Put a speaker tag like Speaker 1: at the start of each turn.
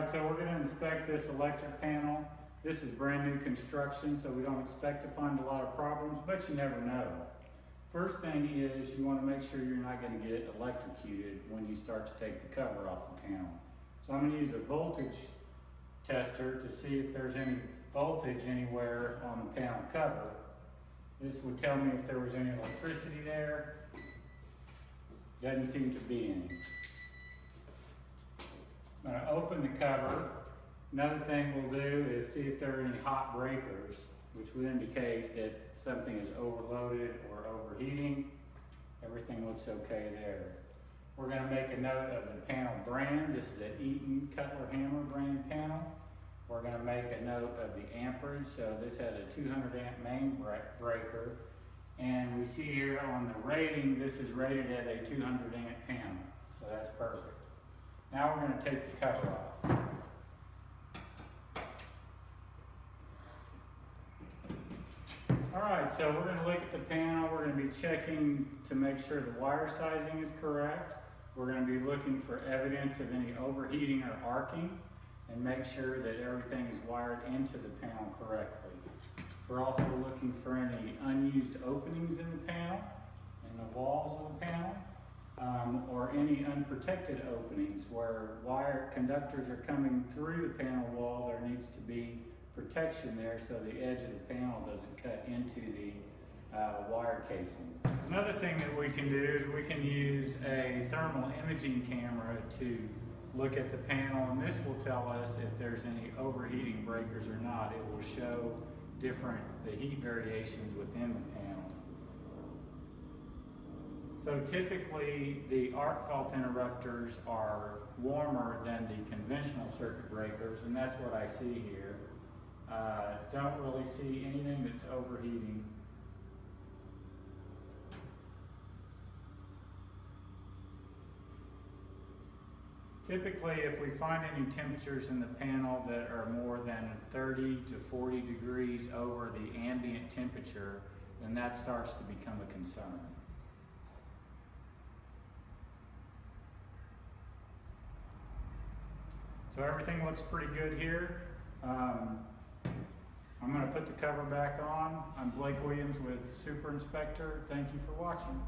Speaker 1: Alright, so we're going to inspect this electric panel. This is brand new construction, so we don't expect to find a lot of problems, but you never know. First thing is you want to make sure you're not going to get electrocuted when you start to take the cover off the panel. So I'm going to use a voltage tester to see if there's any voltage anywhere on the panel cover. This would tell me if there was any electricity there. Doesn't seem to be any. I'm going to open the cover. Another thing we'll do is see if there are any hot breakers, which would indicate that something is overloaded or overheating. Everything looks okay there. We're going to make a note of the panel brand. This is an Eaton Cutler Hammer brand panel. We're going to make a note of the amperage. So this has a 200 amp main breaker. And we see here on the rating, this is rated as a 200 amp panel. So that's perfect. Now we're going to take the cover off. Alright, so we're going to look at the panel. We're going to be checking to make sure the wire sizing is correct. We're going to be looking for evidence of any overheating or arcing and make sure that everything is wired into the panel correctly. We're also looking for any unused openings in the panel, in the walls of the panel, or any unprotected openings where wire conductors are coming through the panel wall. There needs to be protection there so the edge of the panel doesn't cut into the wire casing. Another thing that we can do is we can use a thermal imaging camera to look at the panel, and this will tell us if there's any overheating breakers or not. It will show the heat variations within the panel. So typically the arc fault interrupters are warmer than the conventional circuit breakers, and that's what I see here. Don't really see anything that's overheating. Typically, if we find any temperatures in the panel that are more than 30 to 40 degrees over the ambient temperature, then that starts to become a concern. So everything looks pretty good here. I'm going to put the cover back on. I'm Blake Williams with Super Inspector. Thank you for watching.